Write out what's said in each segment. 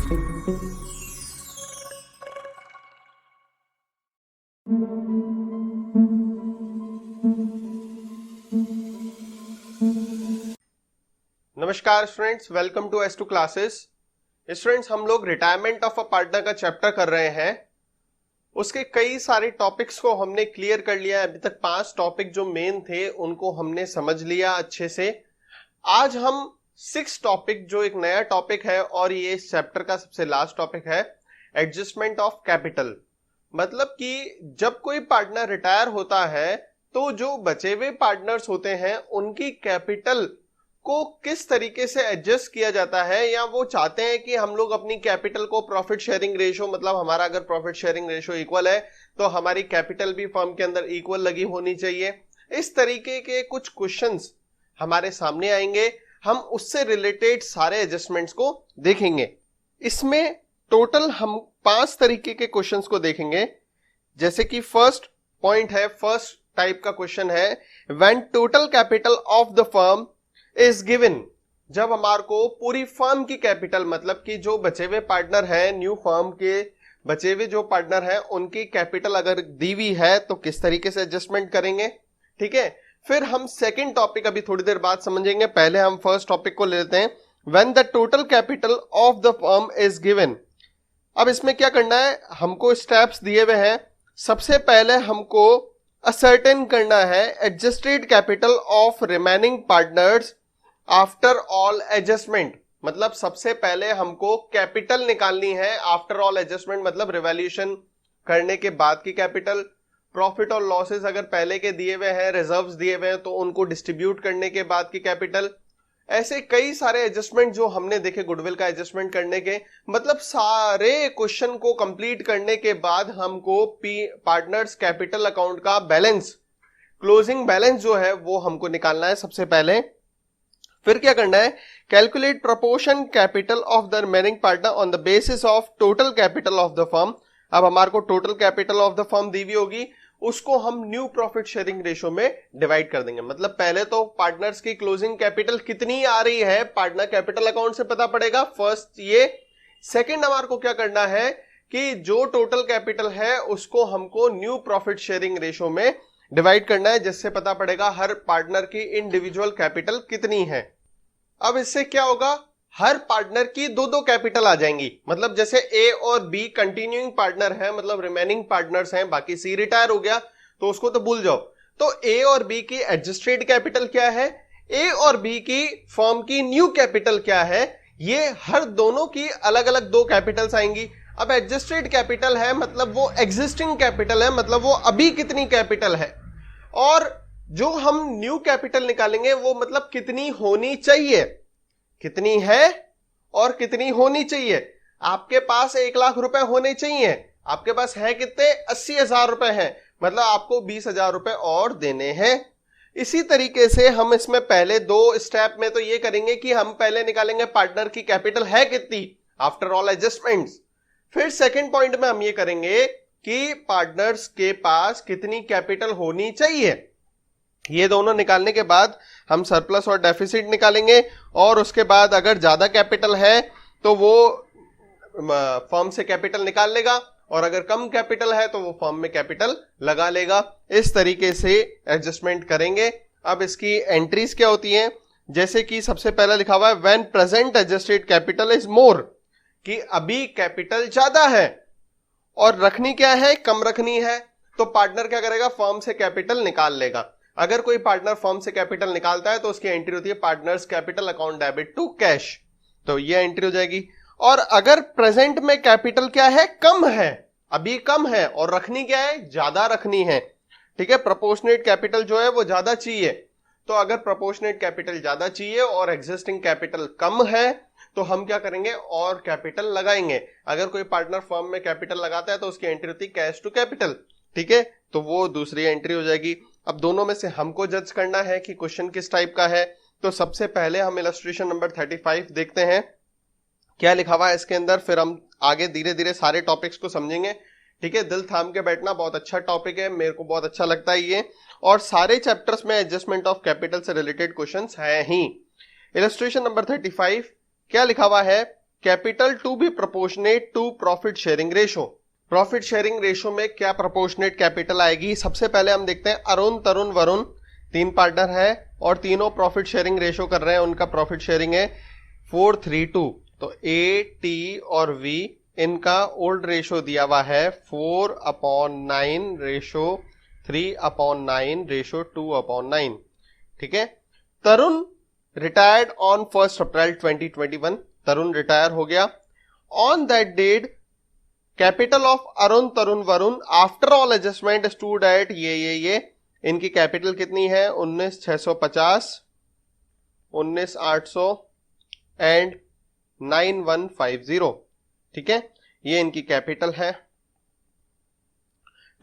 नमस्कार students, welcome to S2 classes. Students, हम लोग रिटायरमेंट ऑफ अ पार्टनर का चैप्टर कर रहे हैं। उसके कई सारे टॉपिक्स को हमने क्लियर कर लिया है। अभी तक 5 टॉपिक जो मेन थे उनको हमने समझ लिया अच्छे से। आज हम 6 टॉपिक, जो एक नया टॉपिक है और ये इस चैप्टर का सबसे लास्ट टॉपिक है, एडजस्टमेंट ऑफ कैपिटल। मतलब कि जब कोई पार्टनर रिटायर होता है तो जो बचे हुए पार्टनर्स होते हैं उनकी कैपिटल को किस तरीके से एडजस्ट किया जाता है, या वो चाहते हैं कि हम लोग अपनी कैपिटल को प्रॉफिट शेयरिंग रेशो, मतलब हमारा अगर प्रॉफिट शेयरिंग रेशो इक्वल है तो हमारी कैपिटल भी फर्म के अंदर इक्वल लगी होनी चाहिए। इस तरीके के कुछ क्वेश्चंस हमारे सामने आएंगे, हम उससे रिलेटेड सारे एडजस्टमेंट्स को देखेंगे। इसमें टोटल हम 5 तरीके के क्वेश्चंस को देखेंगे। जैसे कि फर्स्ट पॉइंट है, फर्स्ट टाइप का क्वेश्चन है, when total capital of the firm is given. जब हमारे को पूरी फर्म की कैपिटल, मतलब कि जो बचे हुए पार्टनर हैं, न्यू फर्म के बचे हुए जो पार्टनर हैं, उनकी कैपिटल अगर दी हुई है तो किस तरीके से एडजस्टमेंट करेंगे। ठीक है, फिर हम सेकंड टॉपिक अभी थोड़ी देर बाद समझेंगे। पहले हम फर्स्ट टॉपिक को ले लेते हैं, when the total capital of the firm is given. अब इसमें क्या करना है, हमको स्टेप्स दिए हुए हैं। सबसे पहले हमको असर्टेन करना है adjusted capital of remaining partners after all adjustment. मतलब सबसे पहले हमको कैपिटल निकालनी है आफ्टर ऑल एडजस्टमेंट, मतलब रिवैल्यूएशन करने के बाद की कैपिटल। प्रॉफिट और लॉसेस अगर पहले के दिए हुए हैं, रिजर्व्स दिए हुए हैं, तो उनको डिस्ट्रीब्यूट करने के बाद की कैपिटल। ऐसे कई सारे एडजस्टमेंट जो हमने देखे गुडविल का एडजस्टमेंट करने के। मतलब सारे क्वेश्चन को कंप्लीट करने के बाद हमको पार्टनर्स कैपिटल अकाउंट का बैलेंस, क्लोजिंग बैलेंस जो है वो हमको निकालना है सबसे पहले। फिर क्या करना है, calculate proportion capital of the remaining partner on the basis of total capital of the firm. अब हमारे को total capital of the firm दी हुई होगी, उसको हम न्यू प्रॉफिट शेयरिंग रेशो में डिवाइड कर देंगे। मतलब पहले तो पार्टनर्स की क्लोजिंग कैपिटल कितनी आ रही है पार्टनर कैपिटल अकाउंट से पता पड़ेगा, फर्स्ट ये। सेकंड हमारे को क्या करना है कि जो टोटल कैपिटल है उसको हमको न्यू प्रॉफिट शेयरिंग रेशो में डिवाइड करना है, जिससे पता पड़ेगा हर पार्टनर की इंडिविजुअल कैपिटल कितनी है। अब इससे क्या होगा, हर पार्टनर की दो कैपिटल आ जाएंगी। मतलब जैसे ए और बी कंटिन्यूइंग पार्टनर है, मतलब रिमेनिंग पार्टनर्स हैं, बाकी सी रिटायर हो गया तो उसको तो भूल जाओ। तो ए और बी की एडजस्टेड कैपिटल क्या है, ए और बी की फर्म की न्यू कैपिटल क्या है, ये हर दोनों की अलग अलग 2 कैपिटल्स आएंगी। अब एडजस्टेड कैपिटल है मतलब वो एग्जिस्टिंग कैपिटल है, मतलब वो अभी कितनी कैपिटल है, और जो हम न्यू कैपिटल निकालेंगे वो मतलब कितनी होनी चाहिए, कितनी है और कितनी होनी चाहिए। आपके पास 1 लाख रुपए होने चाहिए, आपके पास है कितने, 80,000 रुपए हैं, मतलब आपको 20,000 रुपए और देने हैं। इसी तरीके से हम इसमें पहले 2 स्टेप में तो ये करेंगे कि हम पहले निकालेंगे पार्टनर की कैपिटल है कितनी आफ्टर ऑल एडजस्टमेंट्स। फिर सेकंड पॉइंट में हम ये करेंगे कि पार्टनर्स के पास कितनी कैपिटल होनी चाहिए। ये दोनों निकालने के बाद हम सरप्लस और डेफिसिट निकालेंगे, और उसके बाद अगर ज्यादा कैपिटल है तो वो फर्म से कैपिटल निकाल लेगा, और अगर कम कैपिटल है तो वो फर्म में कैपिटल लगा लेगा। इस तरीके से एडजस्टमेंट करेंगे। अब इसकी एंट्रीज क्या होती हैं, जैसे कि सबसे पहला लिखा हुआ है when present adjusted capital is more, कि अभी कैपिटल ज्यादा है और रखनी क्या है, कम रखनी है, तो पार्टनर क्या करेगा, फर्म से कैपिटल निकाल लेगा। अगर कोई पार्टनर फर्म से कैपिटल निकालता है तो उसकी एंट्री होती है partners capital account debit to cash, तो ये एंट्री हो जाएगी। और अगर प्रेजेंट में कैपिटल क्या है, कम है, अभी कम है, और रखनी क्या है, ज्यादा रखनी है। ठीक है, प्रोपोर्शनेट कैपिटल जो है वो ज्यादा चाहिए, तो अगर प्रोपोर्शनेट कैपिटल ज्यादा चाहिए और एग्जिस्टिंग कैपिटल कम है तो हम क्या करेंगे, और कैपिटल लगाएंगे। अगर कोई पार्टनर फर्म में कैपिटल लगाता है तो उसकी एंट्री होती है कैश टू कैपिटल। ठीक है, तो वो दूसरी एंट्री हो जाएगी। अब दोनों में से हमको जज करना है कि क्वेश्चन किस टाइप का है। तो सबसे पहले हम इलस्ट्रेशन नंबर 35 देखते हैं क्या लिखा हुआ है इसके अंदर, फिर हम आगे धीरे धीरे सारे टॉपिक्स को समझेंगे। ठीक है, दिल थाम के बैठना, बहुत अच्छा टॉपिक है, मेरे को बहुत अच्छा लगता है ये, और सारे चैप्टर्स में एडजस्टमेंट ऑफ कैपिटल से रिलेटेड क्वेश्चंस हैं ही। इलस्ट्रेशन नंबर 35 क्या लिखा हुआ है capital to be proportionate to profit sharing ratio. Profit sharing ratio में क्या प्रोपोर्शनेट कैपिटल आएगी? सबसे पहले हम देखते हैं अरुण, तरुण, वरुण 3 पार्टनर है और तीनों प्रॉफिट शेयरिंग रेशो कर रहे हैं। उनका प्रॉफिट शेयरिंग है 4:3:2। तो ए, टी और वी इनका ओल्ड रेशो दिया हुआ है 4/9 रेशो 3/9 रेशो 2/9। ठीक है। Tarun retired on 1 April 2021। Tarun retire हो गया। On that date capital of Arun, Tarun, Varun after all adjustment stood at ये इनकी कैपिटल कितनी है? 19,650, 19,800 एंड 9,150। ठीक है, ये इनकी कैपिटल है।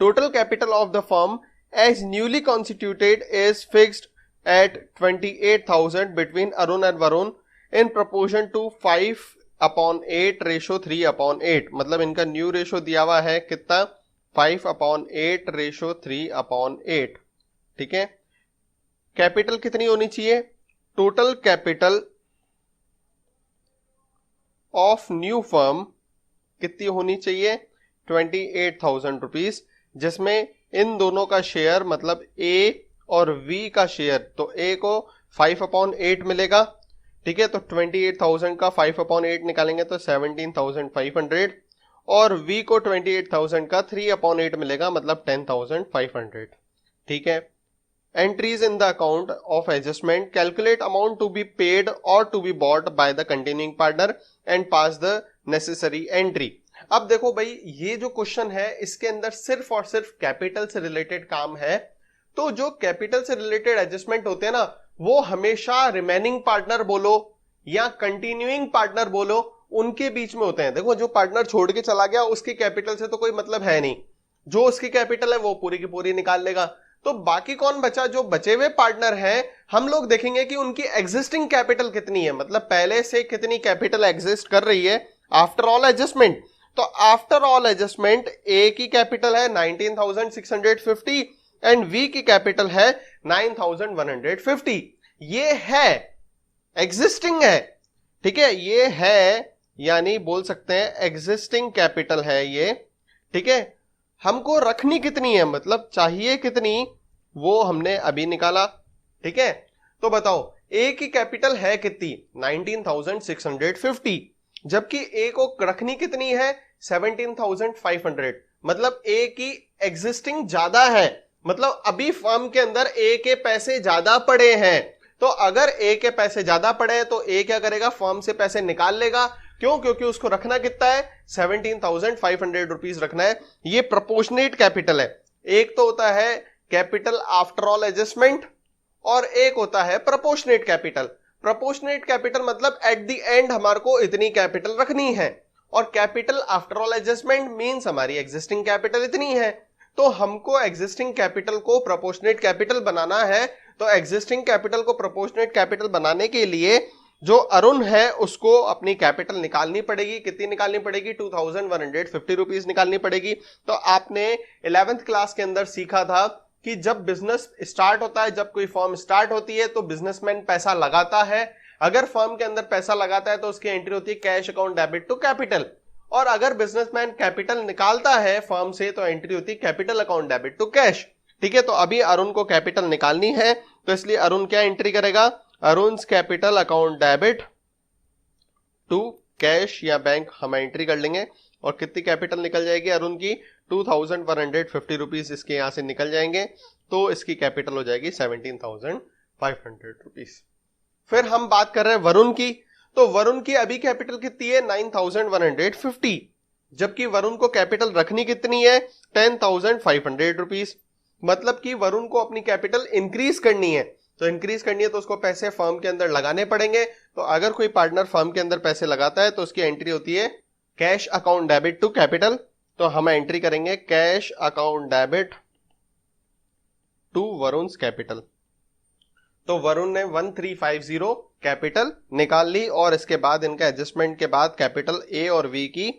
Total capital of the firm as newly constituted is fixed at 28,000 between Arun and Varun in proportion to 5/8 ratio 3/8। मतलब इनका न्यू रेशो दिया हुआ है कितना? 5/8 रेशो 3/8। ठीक है। कैपिटल कितनी होनी चाहिए? Total capital of new firm कितनी होनी चाहिए? 28,000 रुपीज, जिसमें इन दोनों का शेयर मतलब ए और V का शेयर, तो A को 5/8 मिलेगा। ठीक है, तो 28,000 का 5/8 निकालेंगे तो 17,500 और V को 28,000 का 3/8 मिलेगा मतलब 10,500। ठीक है। Entries in the account of adjustment calculate amount to be paid और to be bought by the continuing partner and pass the necessary entry. अब देखो भाई, ये जो क्वेश्चन है इसके अंदर सिर्फ और सिर्फ कैपिटल से रिलेटेड काम है। तो जो कैपिटल से रिलेटेड एडजस्टमेंट होते हैं ना, वो हमेशा रिमेनिंग पार्टनर बोलो या कंटिन्यूइंग पार्टनर बोलो, उनके बीच में होते हैं। देखो, जो पार्टनर छोड़ के चला गया उसकी कैपिटल से तो कोई मतलब है नहीं, जो उसकी कैपिटल है वो पूरी की पूरी निकाल लेगा। तो बाकी कौन बचा? जो बचे हुए पार्टनर हैं, हम लोग देखेंगे कि उनकी एग्जिस्टिंग कैपिटल कितनी है, मतलब पहले से कितनी कैपिटल एग्जिस्ट कर रही है आफ्टर ऑल एडजस्टमेंट। तो आफ्टर ऑल एडजस्टमेंट ए की कैपिटल है 19,650 एंड V की कैपिटल है 9,150। ये है एग्जिस्टिंग है। ठीक है, ये है यानी बोल सकते हैं एग्जिस्टिंग कैपिटल है ये। ठीक है, हमको रखनी कितनी है, मतलब चाहिए कितनी, वो हमने अभी निकाला। ठीक है, तो बताओ A की कैपिटल है कितनी? 19,650, जबकि A को रखनी कितनी है? 17,500। मतलब A की एग्जिस्टिंग ज्यादा है, मतलब अभी फर्म के अंदर ए के पैसे ज्यादा पड़े हैं। तो अगर ए के पैसे ज्यादा पड़े हैं तो ए क्या करेगा? फर्म से पैसे निकाल लेगा। क्यों? क्योंकि उसको रखना कितना है? 17,500 रुपीज रखना है। ये प्रोपोर्शनेट कैपिटल है। एक तो होता है कैपिटल आफ्टर ऑल एडजस्टमेंट और एक होता है प्रोपोर्शनेट कैपिटल। प्रोपोर्शनेट कैपिटल मतलब एट द एंड हमारे को इतनी कैपिटल रखनी है, और capital after all adjustment means हमारी एग्जिस्टिंग कैपिटल इतनी है। तो हमको एग्जिस्टिंग कैपिटल को प्रोपोर्शनेट कैपिटल बनाना है। तो एग्जिस्टिंग कैपिटल को प्रोपोर्शनेट कैपिटल बनाने के लिए जो अरुण है उसको अपनी कैपिटल निकालनी पड़ेगी। कितनी निकालनी पड़ेगी? 2,150 रुपीज निकालनी पड़ेगी। तो आपने 11th क्लास के अंदर सीखा था कि जब बिजनेस स्टार्ट होता है, जब कोई फर्म स्टार्ट होती है तो बिजनेसमैन पैसा लगाता है। अगर फर्म के अंदर पैसा लगाता है तो उसकी एंट्री होती है cash account debit to capital, और अगर बिजनेसमैन कैपिटल निकालता है फर्म से तो एंट्री होती है capital account debit to cash. ठीक है, तो अभी अरुण को कैपिटल निकालनी है, तो इसलिए अरुण क्या एंट्री करेगा? Arun's capital account debit to cash या बैंक हम एंट्री कर लेंगे। और कितनी कैपिटल निकल जाएगी अरुण की? 2,150 रुपीज इसके यहां से निकल जाएंगे, तो इसकी कैपिटल हो जाएगी 17,500 रुपीज। फिर हम बात कर रहे हैं वरुण की। तो वरुण की अभी कैपिटल कितनी है? 9,150, जबकि वरुण को कैपिटल रखनी कितनी है? 10,500 रुपीज। मतलब कि वरुण को अपनी कैपिटल इंक्रीज करनी है। तो इंक्रीज करनी है तो उसको पैसे फर्म के अंदर लगाने पड़ेंगे। तो अगर कोई पार्टनर फर्म के अंदर पैसे लगाता है तो उसकी एंट्री होती है cash account debit to capital. तो हम एंट्री करेंगे cash account debit to Varun's capital. तो वरुण ने 1350 कैपिटल निकाल ली, और इसके बाद इनका एडजस्टमेंट के बाद कैपिटल ए और वी की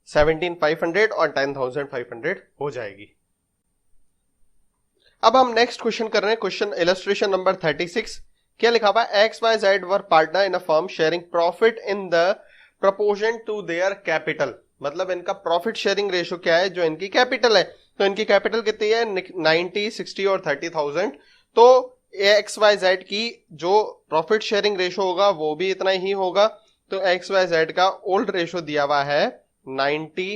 17,500 और 10,500 हो जाएगी। अब हम नेक्स्ट क्वेश्चन कर रहे हैं, क्वेश्चन इलस्ट्रेशन नंबर 36। क्या लिखा हुआ है? XYZ were partner in a firm sharing profit in the proportion to their capital, मतलब इनका प्रॉफिट शेयरिंग रेशो क्या है, जो इनकी कैपिटल है। तो इनकी कैपिटल कितनी है, 90, 60 और 30,000। तो XYZ की जो प्रॉफिट शेयरिंग रेशो होगा वो भी इतना ही होगा। तो XYZ का ओल्ड रेशो दिया हुआ है 90,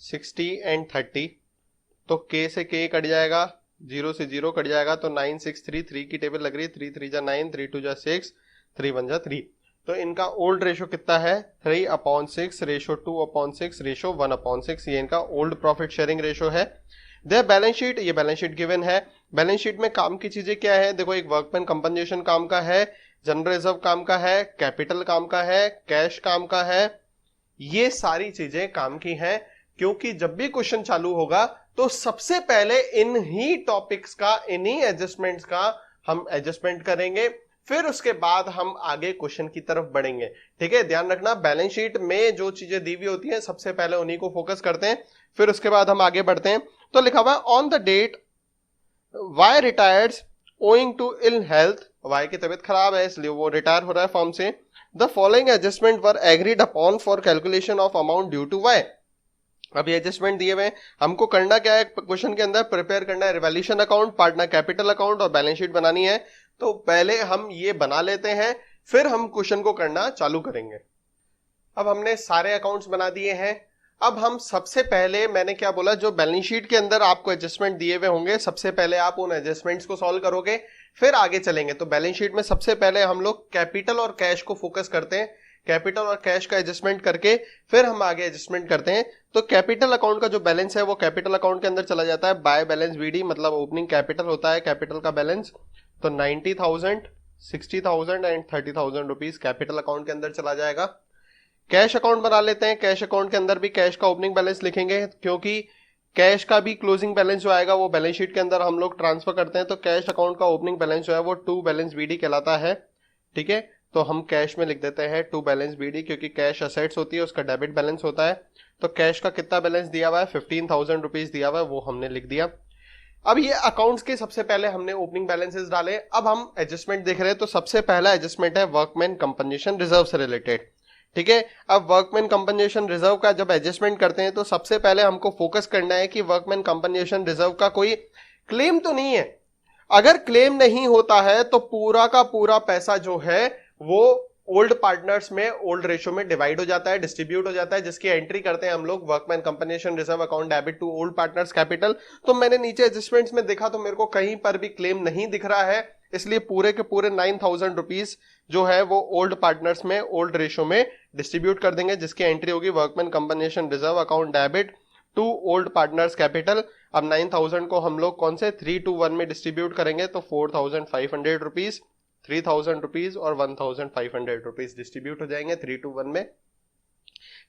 60 एंड 30। तो K से K कट जाएगा, 0 से 0 कट जाएगा, तो 9, 6, 3, 3 की टेबल लग रही है, 3 3 जा 9, 3 2 जा 6, 3 1 जा 3। तो इनका ओल्ड रेशो कितना है, 3/6 रेशो 2/6 रेशो 1/6। ये इनका ओल्ड प्रॉफिट शेयरिंग रेशो है। दे बैलेंस शीट, ये बैलेंस शीट गिवन है। बैलेंस शीट में काम की चीजें क्या है, देखो एक वर्कमैन कंपनसेशन काम का है, जनरल रिजर्व काम का है, कैपिटल काम का है, कैश काम का है। ये सारी चीजें काम की हैं, क्योंकि जब भी क्वेश्चन चालू होगा तो सबसे पहले इन ही टॉपिक्स का, इन्हीं एडजस्टमेंट्स का हम एडजस्टमेंट करेंगे, फिर उसके बाद हम आगे क्वेश्चन की तरफ बढ़ेंगे। ठीक है, ध्यान रखना, बैलेंस शीट में जो चीजें दी हुई होती हैं सबसे पहले उन्हीं को फोकस करते हैं, फिर उसके बाद हम आगे बढ़ते हैं। तो लिखा हुआ है on the date Y retires owing to ill health, Y की तबीयत खराब है इसलिए वो रिटायर हो रहा है फॉर्म से। The following adjustment were agreed upon for calculation of amount due to Y. अभी एडजस्टमेंट दिए हुए, हमको करना क्या है क्वेश्चन के अंदर, प्रिपेयर करना है revaluation account, partner capital account और बैलेंस शीट बनानी है। तो पहले हम ये बना लेते हैं, फिर हम क्वेश्चन को करना चालू करेंगे। अब हमने सारे अकाउंट्स बना दिए हैं। अब हम सबसे पहले, मैंने क्या बोला, जो बैलेंस शीट के अंदर आपको एडजस्टमेंट दिए हुए होंगे, सबसे पहले आप उन एडजस्टमेंट्स को सॉल्व करोगे, फिर आगे चलेंगे। तो बैलेंस शीट में सबसे पहले हम लोग कैपिटल और कैश को फोकस करते हैं, कैपिटल और कैश का एडजस्टमेंट करके फिर हम आगे एडजस्टमेंट करते हैं। तो कैपिटल अकाउंट का जो बैलेंस है वो कैपिटल अकाउंट के अंदर चला जाता है बाय बैलेंस बीडी, मतलब ओपनिंग कैपिटल होता है कैपिटल का बैलेंस। तो 90,000, 60,000 एंड 30,000 रुपीज कैपिटल अकाउंट के अंदर चला जाएगा। कैश अकाउंट बना लेते हैं, कैश अकाउंट के अंदर भी कैश का ओपनिंग बैलेंस लिखेंगे, क्योंकि कैश का भी क्लोजिंग बैलेंस जो आएगा वो बैलेंस शीट के अंदर हम लोग ट्रांसफर करते हैं। तो कैश अकाउंट का ओपनिंग बैलेंस जो है वो टू बैलेंस बीडी कहलाता है। ठीक है, तो हम कैश में लिख देते हैं टू बैलेंस बीडी, क्योंकि कैश असेट्स होती है, उसका डेबिट बैलेंस होता है। तो कैश का कितना बैलेंस दिया हुआ है, 15,000 रुपीज दिया हुआ है, वो हमने लिख दिया। अब ये अकाउंट्स के सबसे पहले हमने ओपनिंग बैलेंसेस डाले। अब हम एडजस्टमेंट देख रहे हैं। तो सबसे पहला एडजस्टमेंट है वर्कमैन कंपनसेशन रिजर्व से रिलेटेड। ठीक है, अब वर्कमैन कंपनसेशन रिजर्व का जब एडजस्टमेंट करते हैं तो सबसे पहले हमको फोकस करना है कि वर्कमैन कंपनसेशन रिजर्व का कोई क्लेम तो नहीं है। अगर क्लेम नहीं होता है तो पूरा का पूरा पैसा जो है वो ओल्ड पार्टनर्स में ओल्ड रेशो में डिवाइड हो जाता है, डिस्ट्रीब्यूट हो जाता है, जिसकी एंट्री करते हैं हम लोग workman compensation reserve account debit to old partners capital. तो मैंने नीचे एडजस्टमेंट्स में देखा तो मेरे को कहीं पर भी क्लेम नहीं दिख रहा है, इसलिए पूरे के पूरे 9,000 रुपीज जो है वो ओल्ड पार्टनर्स में ओल्ड रेशो में डिस्ट्रीब्यूट कर देंगे, जिसकी एंट्री होगी workman compensation reserve account debit to old partners capital. अब 9,000 को हम लोग कौन से 3-1 में डिस्ट्रीब्यूट करेंगे, तो 4,500 रुपीज, 3,000 रुपीज और 1,500 रुपीज डिस्ट्रीब्यूट हो जाएंगे 3-1 में।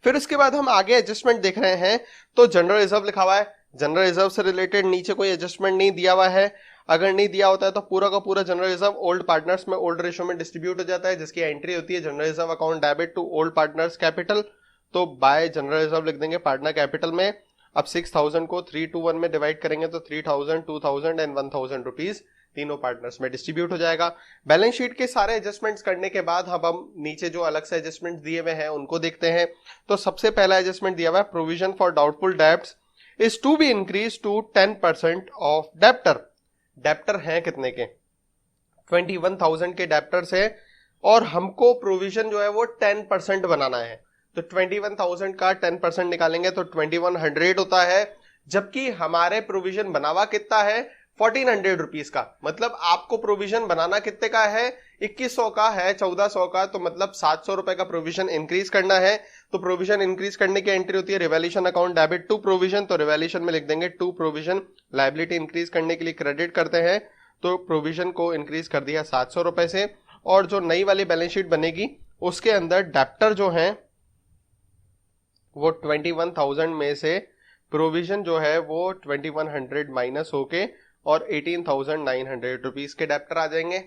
फिर उसके बाद हम आगे एडजस्टमेंट देख रहे हैं। तो जनरल रिजर्व लिखा हुआ है, जनरल रिजर्व से रिलेटेड नीचे कोई एडजस्टमेंट नहीं दिया हुआ है। अगर नहीं दिया होता है तो पूरा का पूरा जनरल रिजर्व ओल्ड पार्टनर्स में ओल्ड रेशो में डिस्ट्रीब्यूट हो जाता है, जिसकी एंट्री होती है general reserve account debit to old partners capital. तो बाय जनरल रिजर्व लिख देंगे पार्टनर कैपिटल में। अब 6,000 को 3-1 में डिवाइड करेंगे तो 3,000, 2,000 एंड 1,000 रुपीज तीनों पार्टनर्स में डिस्ट्रीब्यूट हो जाएगा। बैलेंस शीट के सारे एडजस्टमेंट्स करने के बाद अब हम नीचे जो अलग से एडजस्टमेंट दिए हुए हैं उनको देखते हैं। तो सबसे पहला एडजस्टमेंट दिया हुआ है provision for doubtful debts is to be increase to 10% of debtor. Debtor हैं कितने के, 21,000 के डेप्टर्स है और हमको प्रोविजन जो है वो 10% बनाना है। तो 21,000 का 10% निकालेंगे तो 2,100 होता है, जबकि हमारे प्रोविजन बनावा कितना है 1,400 रुपीज का। मतलब आपको प्रोविजन बनाना कितने का है, 2,100 का है, 1,400 का, तो मतलब 700 रुपए का प्रोविजन इंक्रीज करना है। तो प्रोविजन इंक्रीज करने की एंट्री होती है revaluation account debit to provision. तो रिवैल्यूएशन में लिख देंगे टू प्रोविजन, लायबिलिटी इंक्रीज करने के लिए क्रेडिट करते हैं, तो प्रोविजन को इंक्रीज कर दिया 700 रुपए से। और जो नई वाली बैलेंस शीट बनेगी उसके अंदर डेप्टर जो है वो 21,000 में से प्रोविजन जो है वो 2,100 माइनस होके और 18,900 रुपीज के डेप्टर आ जाएंगे।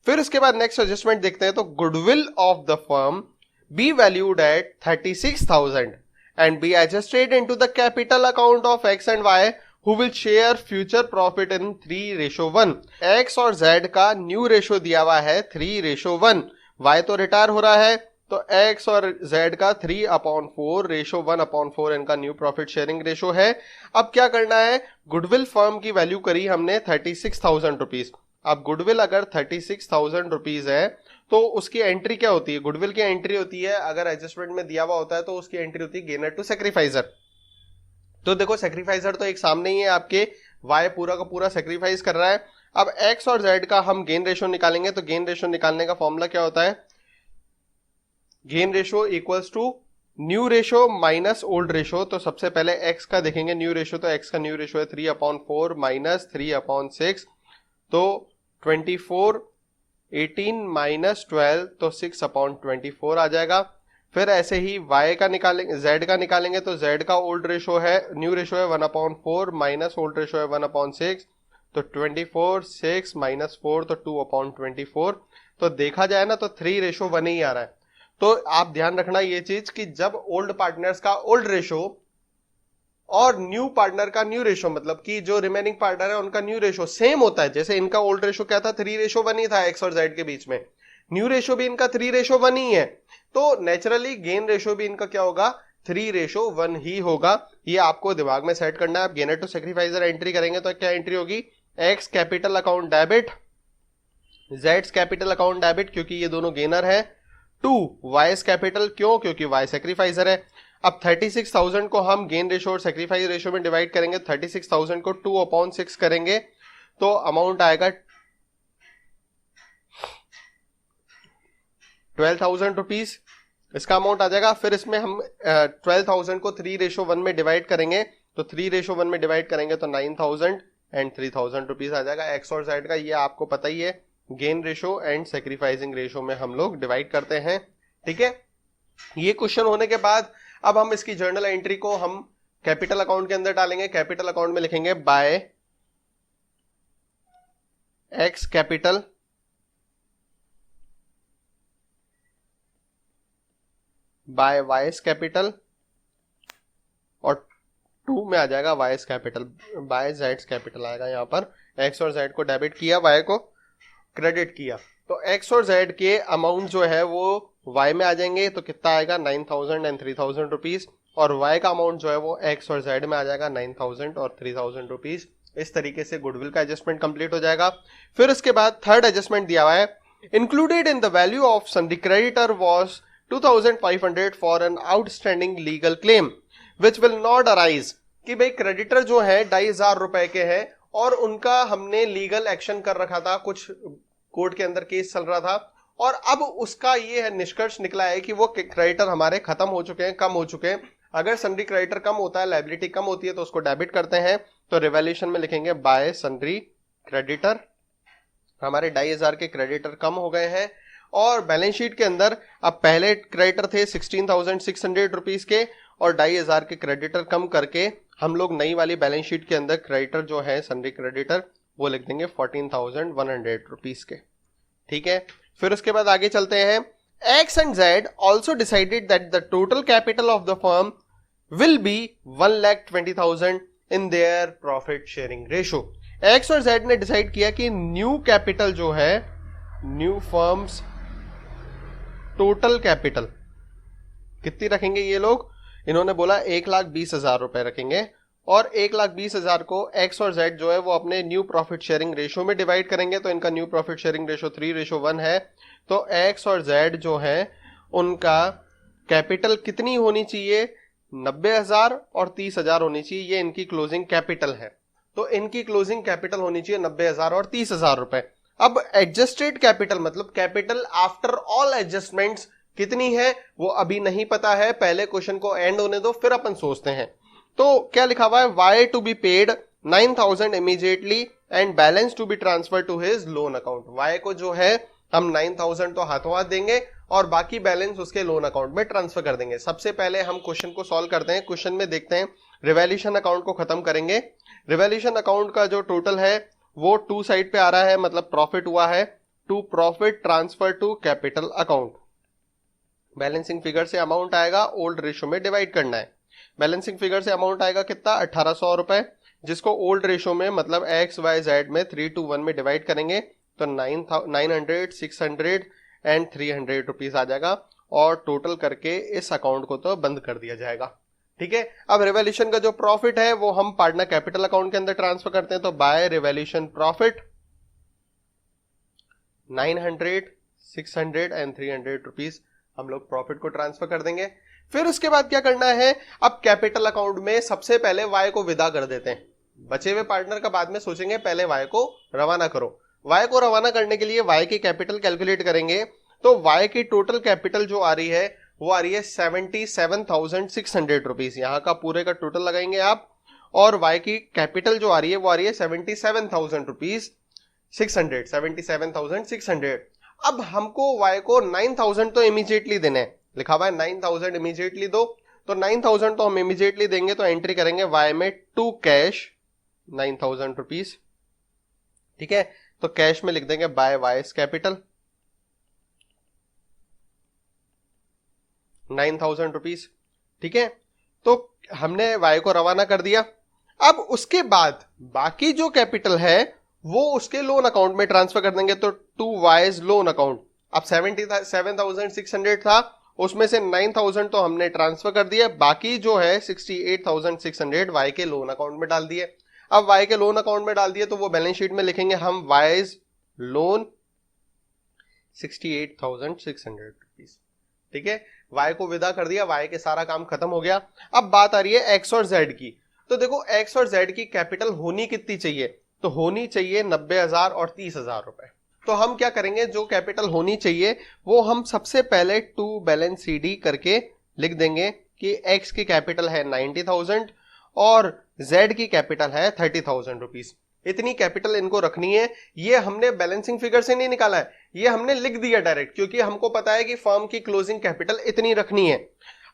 फिर उसके बाद नेक्स्ट एडजस्टमेंट देखते हैं। तो goodwill of the firm be valued at 36,000 and be adjusted into the capital account of X and Y who will share future profit in 3:1। X और जेड का न्यू रेशो दिया हुआ है 3:1। वाई तो retire हो रहा है तो x और z का 3/4 रेशो 1/4 इनका न्यू प्रॉफिट शेयरिंग रेशो है। अब क्या करना है, गुडविल फर्म की वैल्यू करी हमने 36,000 रुपीज। अब गुडविल अगर 36,000 रुपीज है तो उसकी एंट्री क्या होती है, गुडविल की एंट्री होती है, अगर एडजस्टमेंट में दिया हुआ होता है तो उसकी एंट्री होती है गेनर टू सेक्रीफाइजर। तो देखो सेक्रीफाइजर तो एक सामने ही है आपके, y पूरा का पूरा सेक्रीफाइस कर रहा है। अब x और z का हम गेन रेशो निकालेंगे, तो गेन रेशो निकालने का फॉर्मूला क्या होता है, gain ratio equals to new ratio minus old ratio. तो सबसे पहले x का देखेंगे न्यू रेशो, तो x का न्यू रेशो है 3/4 माइनस 3/6, तो 24, 18 माइनस 12, तो 6/24 आ जाएगा। फिर ऐसे ही y का निकालेंगे, z का निकालेंगे, तो z का ओल्ड रेशो है, न्यू रेशो है 1/4 माइनस ओल्ड रेशो है 1/6, तो 24, 6 माइनस 4, तो 2/24। तो देखा जाए ना तो 3:1 ही आ रहा है। तो आप ध्यान रखना ये चीज कि जब ओल्ड पार्टनर्स का ओल्ड रेशो और न्यू पार्टनर का न्यू रेशो, मतलब कि जो रिमेनिंग पार्टनर है उनका न्यू रेशो सेम होता है, जैसे इनका ओल्ड रेशो क्या था 3:1 ही था एक्स और जेड के बीच में, न्यू रेशो भी इनका 3:1 ही है, तो नेचुरली गेन रेशो भी इनका क्या होगा 3:1 ही होगा। ये आपको दिमाग में सेट करना है। आप गेनर टू सेक्रीफाइजर एंट्री करेंगे तो क्या एंट्री होगी, x capital account debit, Jades capital account debit क्योंकि ये दोनों गेनर है, टू वाइस कैपिटल, क्यों, क्योंकि वाई सेक्रीफाइजर है। अब 36,000 को हम गेन रेशो और सेक्रीफाइस रेशो में डिवाइड करेंगे, 36,000 को 2/6 करेंगे तो अमाउंट आएगा 12,000 रुपीज, इसका अमाउंट आ जाएगा। फिर इसमें हम 12,000 को 3:1 में डिवाइड करेंगे, तो 3:1 में डिवाइड करेंगे तो 9,000 एंड 3,000 रुपीज आ जाएगा। एक्स और जेड का ये आपको पता ही है, gain ratio and sacrificing ratio में हम लोग डिवाइड करते हैं, ठीक है। ये क्वेश्चन होने के बाद अब हम इसकी जर्नल एंट्री को हम कैपिटल अकाउंट के अंदर डालेंगे। कैपिटल अकाउंट में लिखेंगे by X capital by Y's capital, और 2 में आ जाएगा वाइस कैपिटल बाय जेड्स कैपिटल आएगा। यहां पर एक्स और जेड को डेबिट किया, वाई को क्रेडिट किया, तो एक्स और जेड के अमाउंट जो है वो y में आ जाएंगे, तो कितना आएगा 9,000 एंड 3,000 रुपीज, और y का अमाउंट जो है वो x और z में आ जाएगा 9,000 और 3,000 रुपीज। इस तरीके से गुडविल का एडजस्टमेंट कंप्लीट हो जाएगा। फिर उसके बाद थर्ड एडजस्टमेंट दिया हुआ है, included in the value of sundry creditor was 2,500 for an outstanding legal claim which will not arise, कि भाई क्रेडिटर जो है 2,500 रुपए के हैं और उनका हमने लीगल एक्शन कर रखा था, कुछ कोर्ट के अंदर केस चल रहा था, और अब उसका ये निष्कर्ष निकला है कि वो क्रेडिटर हमारे खत्म हो चुके हैं, कम हो चुके हैं। अगर सन्ड्री क्रेडिटर कम होता है, लायबिलिटी कम होती है, तो उसको डेबिट करते हैं, तो रिवैल्यूएशन में लिखेंगे बाय सन्ड्री क्रेडिटर, हमारे 2,500 के क्रेडिटर कम हो गए हैं। और बैलेंस शीट के अंदर अब पहले क्रेडिटर थे 16,600 रुपीज के, और 2,500 के क्रेडिटर कम करके हम लोग नई वाली बैलेंस शीट के अंदर क्रेडिटर जो है सन्ड्री क्रेडिटर वो लिख देंगे 14,100 रुपीज के, ठीक है। फिर उसके बाद आगे चलते हैं, x and Z also decided that the total capital of the firm will B 1,20,000 in their profit sharing ratio. X और जेड ने डिसाइड किया कि न्यू कैपिटल जो है, न्यू फर्म्स टोटल कैपिटल कितनी रखेंगे ये लोग, इन्होंने बोला 1,20,000 रुपए रखेंगे, और 1,20,000 को एक्स और जेड जो है वो अपने न्यू प्रॉफिट शेयरिंग रेशो में डिवाइड करेंगे, तो इनका न्यू प्रॉफिट शेयरिंग रेशो 3:1 है, तो एक्स और जेड जो है उनका कैपिटल कितनी होनी चाहिए, 90,000 और 30,000 होनी चाहिए, ये इनकी क्लोजिंग कैपिटल है, तो इनकी क्लोजिंग कैपिटल होनी चाहिए 90,000 और 30,000 रुपए। अब एडजस्टेड कैपिटल मतलब कैपिटल आफ्टर ऑल एडजस्टमेंट्स कितनी है वो अभी नहीं पता है, पहले क्वेश्चन को एंड होने दो फिर अपन सोचते हैं। तो क्या लिखा हुआ है, Y to be paid 9,000 immediately and balance to be transfer to his loan account. Y को जो है हम 9,000 तो हाथों हाथ देंगे और बाकी बैलेंस उसके लोन अकाउंट में ट्रांसफर कर देंगे। सबसे पहले हम क्वेश्चन को सॉल्व करते हैं। क्वेश्चन में देखते हैं, रिवैल्यूएशन अकाउंट को खत्म करेंगे। रिवैल्यूएशन अकाउंट का जो टोटल है वो 2 साइड पे आ रहा है, मतलब प्रॉफिट हुआ है, to profit transfer to capital account. Balancing figure से अमाउंट आएगा, ओल्ड रेशो में डिवाइड करना है। बैलेंसिंग फिगर से अमाउंट आएगा कितना, 1,800 रुपए, जिसको ओल्ड रेशो में मतलब एक्स वाई जेड में 3:1 में डिवाइड करेंगे तो 900, 600 एंड 300 रुपीज आ जाएगा। और टोटल करके इस अकाउंट को तो बंद कर दिया जाएगा। ठीक है, अब रिवॉल्यूशन का जो प्रॉफिट है वो हम पार्टनर कैपिटल अकाउंट के अंदर ट्रांसफर करते हैं, तो by revaluation profit 900, 600 and 300 rupees हम लोग प्रॉफिट को ट्रांसफर कर देंगे। फिर उसके बाद क्या करना है, अब कैपिटल अकाउंट में सबसे पहले वाई को विदा कर देते हैं। बचे हुए पार्टनर का बाद में सोचेंगे, पहले वाई को रवाना करो। वाई को रवाना करने के लिए वाई की कैपिटल कैलकुलेट करेंगे, तो वाई की टोटल कैपिटल जो आ रही है वो आ रही है 77,600 रुपीज। यहां का पूरे का टोटल लगाएंगे आप, और वाई की कैपिटल जो आ रही है वो आ रही है 77,000 रुपीज 600, 77,600। अब हमको वाई को 9,000 तो इमीडिएटली देना है, लिखा हुआ है 9,000 इमीडिएटली दो, तो 9,000 तो हम इमीडिएटली देंगे, तो एंट्री करेंगे वाई में टू कैश 9,000 रुपीज। ठीक है, तो कैश में लिख देंगे बाय वाइस कैपिटल 9,000 रुपीज। ठीक है, तो हमने वाई को रवाना कर दिया। अब उसके बाद बाकी जो कैपिटल है वो उसके लोन अकाउंट में ट्रांसफर कर देंगे, तो टू वाइज लोन अकाउंट। अब 77,600 था, उसमें से 9,000 तो हमने ट्रांसफर कर दिया, बाकी जो है 68,600 वाई के लोन अकाउंट में डाल दिए। अब वाई के लोन अकाउंट में डाल दिए तो वो बैलेंस शीट में लिखेंगे हम वाइज लोन 68,600 रुपीज। ठीक है, वाई को विदा कर दिया, वाई के सारा काम खत्म हो गया। अब बात आ रही है एक्स और जेड की। तो देखो एक्स और जेड की कैपिटल होनी कितनी चाहिए, तो होनी चाहिए 90,000 और 30,000 रुपए। तो हम क्या करेंगे, जो कैपिटल होनी चाहिए वो हम सबसे पहले टू बैलेंस सीडी करके लिख देंगे कि एक्स की कैपिटल है 90,000 और जेड की कैपिटल है 30,000 रुपीज। इतनी कैपिटल इनको रखनी है। ये हमने बैलेंसिंग फिगर से नहीं निकाला है, ये हमने लिख दिया डायरेक्ट, क्योंकि हमको पता है कि फर्म की क्लोजिंग कैपिटल इतनी रखनी है।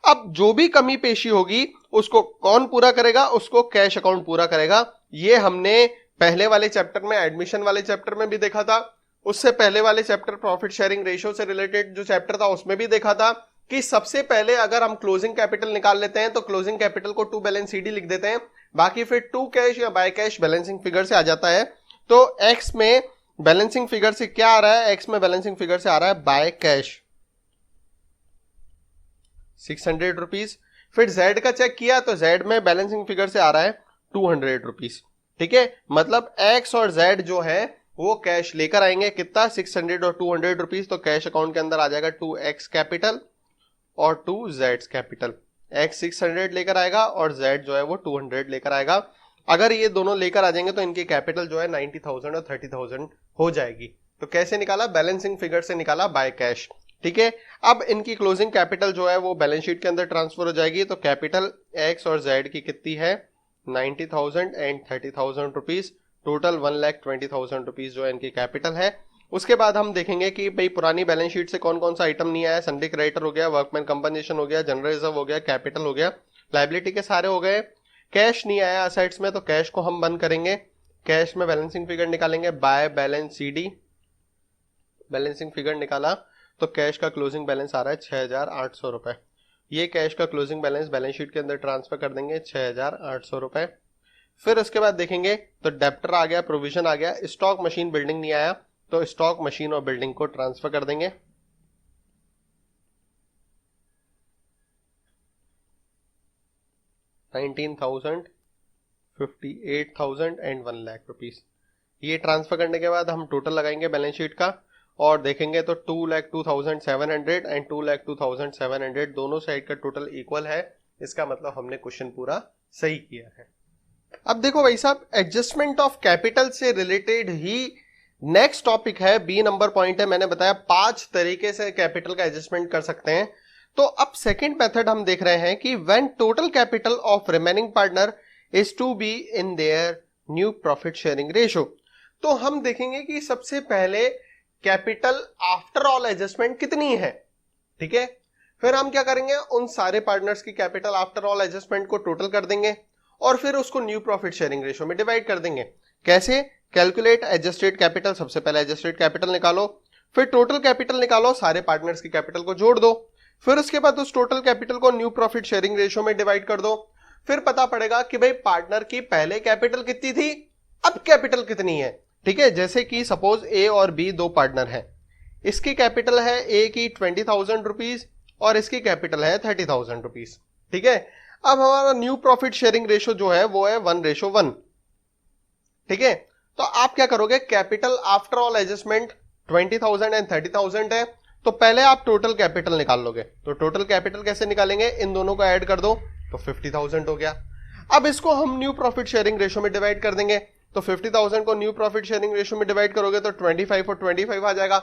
अब जो भी कमी पेशी होगी उसको कौन पूरा करेगा, उसको कैश अकाउंट पूरा करेगा। ये हमने पहले वाले चैप्टर में, एडमिशन वाले चैप्टर में भी देखा था, उससे पहले वाले चैप्टर प्रॉफिट शेयरिंग रेशियो से रिलेटेड जो चैप्टर था उसमें भी देखा था कि सबसे पहले अगर हम क्लोजिंग कैपिटल निकाल लेते हैं तो क्लोजिंग कैपिटल को टू बैलेंस सीडी लिख देते हैं, बाकी फिर टू कैश या बाय कैश बैलेंसिंग फिगर से आ जाता है। तो एक्स में बैलेंसिंग फिगर से क्या आ रहा है, एक्स में बैलेंसिंग फिगर से आ रहा है बाय कैश 600 रुपीज। फिर जेड का चेक किया तो जेड में बैलेंसिंग फिगर से आ रहा है 200 रुपीज। ठीक है, मतलब एक्स और जेड जो है वो कैश लेकर आएंगे, कितना 600 और 200 रुपीज। तो कैश अकाउंट के अंदर आ जाएगा 2x कैपिटल और 2z कैपिटल। x 600 लेकर आएगा और z जो है वो 200 लेकर आएगा। अगर ये दोनों लेकर आ जाएंगे तो इनकी कैपिटल जो है 90,000 और 30,000 हो जाएगी। तो कैसे निकाला, बैलेंसिंग फिगर से निकाला बाय कैश। ठीक है, अब इनकी क्लोजिंग कैपिटल जो है वो बैलेंस शीट के अंदर ट्रांसफर हो जाएगी। तो कैपिटल x और z की कितनी है, 90,000 एंड 30,000 रुपीज। टोटल 1,20,000 रुपीज जो है इनकी कैपिटल है। उसके बाद हम देखेंगे कि भाई पुरानी बैलेंस शीट से कौन कौन सा आइटम नहीं आया। संडे क्रेडिटर हो गया, वर्कमैन कंपनसेशन हो गया, जनरल रिजर्व हो गया, कैपिटल हो गया, लायबिलिटी के सारे हो गए। कैश नहीं आया असेट्स में, तो कैश को हम बंद करेंगे। कैश में बैलेंसिंग फिगर निकालेंगे by balance CD. Balancing figure निकाला तो कैश का क्लोजिंग बैलेंस आ रहा है 6,800 रुपए। ये कैश का क्लोजिंग बैलेंस बैलेंस शीट के अंदर ट्रांसफर कर देंगे 6,800 रुपए। फिर उसके बाद देखेंगे तो डेप्टर आ गया, प्रोविजन आ गया, स्टॉक मशीन बिल्डिंग नहीं आया, तो स्टॉक मशीन और बिल्डिंग को ट्रांसफर कर देंगे। $19,000, $58,000 एंड 1 लाख रुपीज। ये ट्रांसफर करने के बाद हम टोटल लगाएंगे बैलेंस शीट का और देखेंगे तो 2,02,700 एंड 2,02,700 दोनों साइड का टोटल इक्वल है। इसका मतलब हमने क्वेश्चन पूरा सही किया है। अब देखो भाई साहब, एडजस्टमेंट ऑफ कैपिटल से रिलेटेड ही नेक्स्ट टॉपिक है, बी नंबर पॉइंट है। मैंने बताया 5 तरीके से कैपिटल का एडजस्टमेंट कर सकते हैं। तो अब सेकंड मेथड हम देख रहे हैं कि when total capital of remaining partner is to be in their new profit sharing ratio. तो हम देखेंगे कि सबसे पहले कैपिटल आफ्टर ऑल एडजस्टमेंट कितनी है। ठीक है, फिर हम क्या करेंगे, उन सारे पार्टनर्स की कैपिटल आफ्टर ऑल एडजस्टमेंट को टोटल कर देंगे और फिर उसको न्यू प्रॉफिट शेयरिंग रेशियो में डिवाइड कर देंगे। कैसे, कैलकुलेट एडजस्टेड कैपिटल। सबसे पहले एडजस्टेड कैपिटल निकालो, फिर टोटल कैपिटल निकालो, सारे पार्टनर्स की कैपिटल को जोड़ दो, फिर उसके बाद उस टोटल कैपिटल को न्यू प्रॉफिट शेयरिंग रेशियो में डिवाइड कर दो। फिर पता पड़ेगा कि भाई पार्टनर की पहले कैपिटल कितनी थी, अब कैपिटल कितनी है। ठीक है, जैसे कि सपोज ए और बी दो पार्टनर हैं, इसकी कैपिटल है ए की 20,000 रुपीज और इसकी कैपिटल है 30,000 रुपीज। ठीक है, अब हमारा न्यू प्रॉफिट शेयरिंग रेशो जो है वो है 1:1। ठीक है, तो आप क्या करोगे, capital after all adjustment 20,000 and 30,000 है, तो पहले आप टोटल कैपिटल निकाल लोगे। तो टोटल कैपिटल कैसे निकालेंगे, इन दोनों को ऐड कर दो तो 50,000 हो गया। अब इसको हम न्यू प्रॉफिट शेयरिंग रेशो में डिवाइड कर देंगे, तो 50,000 को न्यू प्रॉफिट शेयरिंग रेशो में डिवाइड करोगे तो 25 और 25 आ जाएगा।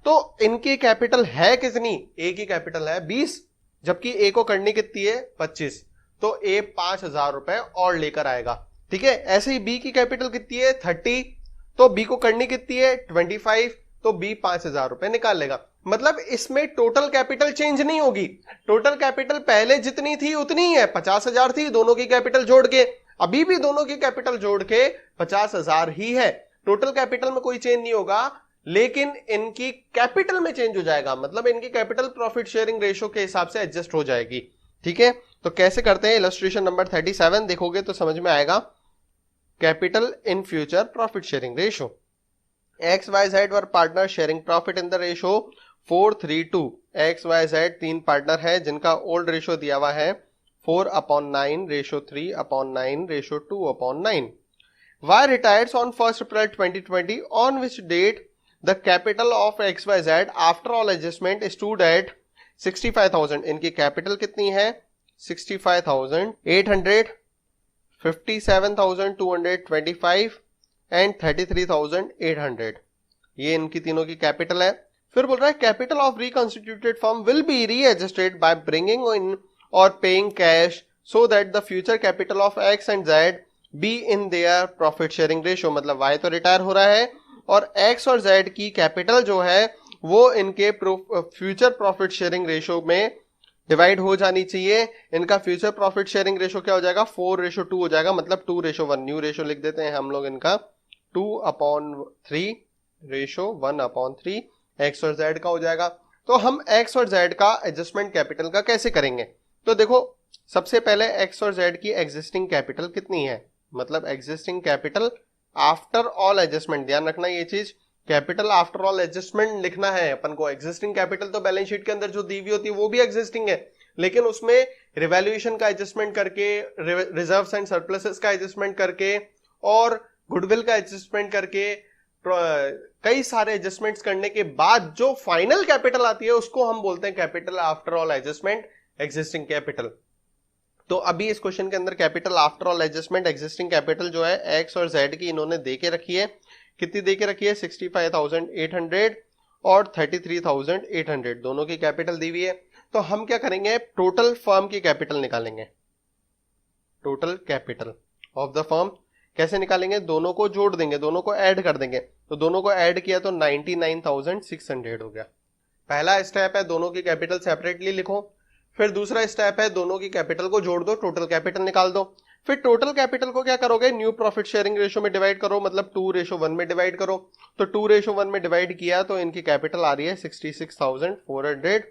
तो इनकी कैपिटल है कितनी, ए की कैपिटल है 20, जबकि ए को करनी कितनी है 25, तो ए 5,000 रुपए और लेकर आएगा। ठीक है, ऐसे ही बी की कैपिटल कितनी है 30, तो बी को करनी कितनी है 25, तो बी 5,000 रुपए निकाल लेगा। मतलब इसमें टोटल कैपिटल चेंज नहीं होगी, टोटल कैपिटल पहले जितनी थी उतनी ही है, 50,000 थी, दोनों की कैपिटल जोड़ के अभी भी दोनों की कैपिटल जोड़ के 50,000 ही है। टोटल कैपिटल में कोई चेंज नहीं होगा, लेकिन इनकी कैपिटल में चेंज हो जाएगा, मतलब इनकी कैपिटल प्रॉफिट शेयरिंग रेशो के हिसाब से एडजस्ट हो जाएगी। ठीक है, तो कैसे करते हैं, इलस्ट्रेशन नंबर 37 देखोगे तो समझ में आएगा। Capital in future profit sharing ratio, XYZ were partner sharing profit in the ratio 4:3:2। XYZ तीन पार्टनर है जिनका ओल्ड रेशो दिया हुआ है 4/9, ratio 3/9, ratio 2/9। Y retires on 1st April 2020, on which date the capital of XYZ after all adjustment stood at 65,000। इनकी capital कितनी है 65,800, 57,225 and 33,800, ये इनकी तीनों की कैपिटल है। फिर बोल रहा है capital of reconstituted firm will be readjusted by bringing in और paying cash so that the future capital of X and Z be in their profit sharing ratio. मतलब Y तो रिटायर हो रहा है और X और Z की capital जो है वो इनके फ्यूचर प्रॉफिट शेयरिंग रेशो में डिवाइड हो जानी चाहिए। इनका फ्यूचर प्रॉफिट शेयरिंग रेशो क्या हो जाएगा 4:2 हो जाएगा, मतलब 2:1। न्यू रेशो लिख देते हैं हम लोग, इनका 2/3 रेशो 1/3 X और Z का हो जाएगा। तो हम X और Z का एडजस्टमेंट कैपिटल का कैसे करेंगे, तो देखो सबसे पहले X और Z की एग्जिस्टिंग कैपिटल कितनी है, मतलब existing capital after all adjustment, ध्यान रखना ये चीज, कैपिटल आफ्टर ऑल एडजस्टमेंट लिखना है अपन को। एग्जिस्टिंग कैपिटल तो बैलेंस शीट के अंदर जो दी हुई होती है वो भी एग्जिस्टिंग है, लेकिन उसमें रिवैल्यूएशन का एडजस्टमेंट करके, रिजर्व्स एंड सरप्लसेस का एडजस्टमेंट करके और गुडविल का एडजस्टमेंट करके, कई सारे एडजस्टमेंट्स करने के बाद जो फाइनल कैपिटल आती है उसको हम बोलते हैं capital after all adjustment existing capital. तो अभी इस क्वेश्चन के अंदर capital after all adjustment existing capital जो है X और Z की इन्होंने दे के रखी है, कितनी दे के रखी है 65,800 और 33,800, दोनों की कैपिटल दी हुई है। तो हम क्या करेंगे, टोटल फर्म की कैपिटल निकालेंगे। Total capital of the firm कैसे निकालेंगे, दोनों को जोड़ देंगे, दोनों को ऐड कर देंगे, तो दोनों को ऐड किया तो 99,600 हो गया। पहला स्टेप है दोनों की कैपिटल सेपरेटली लिखो, फिर दूसरा स्टेप है दोनों की कैपिटल को जोड़ दो, टोटल कैपिटल निकाल दो। फिर टोटल कैपिटल को क्या करोगे, न्यू प्रॉफिट शेयरिंग रेशो में डिवाइड करो, मतलब 2:1 में डिवाइड करो। तो 2:1 में डिवाइड किया तो इनकी कैपिटल आ रही है 66,400,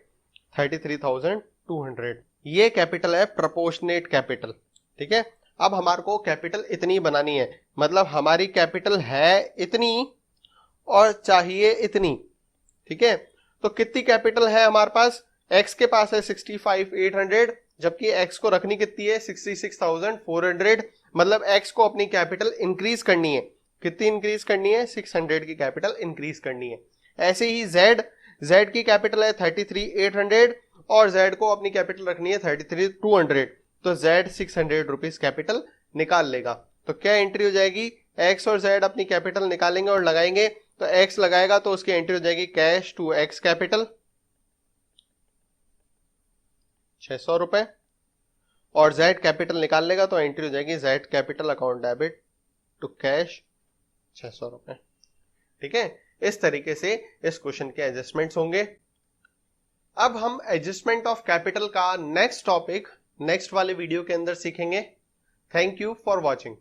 33,200, ये कैपिटल है प्रोपोर्शनेट कैपिटल। ठीक है, अब हमारे को कैपिटल इतनी बनानी है, मतलब हमारी कैपिटल है इतनी और चाहिए इतनी। ठीक है, तो कितनी कैपिटल है हमारे पास, X के पास है 65,800, जबकि X को रखनी कितनी है 66,400, मतलब X को अपनी कैपिटल इंक्रीज करनी है, कितनी इंक्रीज करनी है 600 की कैपिटल इंक्रीज करनी है। ऐसे ही Z की कैपिटल है 33,800 और Z को अपनी कैपिटल रखनी है 33,200, तो Z 600 रुपीज कैपिटल निकाल लेगा। तो क्या एंट्री हो जाएगी, X और Z अपनी कैपिटल निकालेंगे और लगाएंगे, तो X लगाएगा तो उसकी एंट्री हो जाएगी कैश टू X कैपिटल 600 रुपए, और Z कैपिटल निकाल लेगा तो एंट्री हो जाएगी Z capital account debit to cash 600 रुपए। ठीक है, इस तरीके से इस क्वेश्चन के एडजस्टमेंट्स होंगे। अब हम एडजस्टमेंट ऑफ कैपिटल का नेक्स्ट टॉपिक नेक्स्ट वाले वीडियो के अंदर सीखेंगे। Thank you for watching.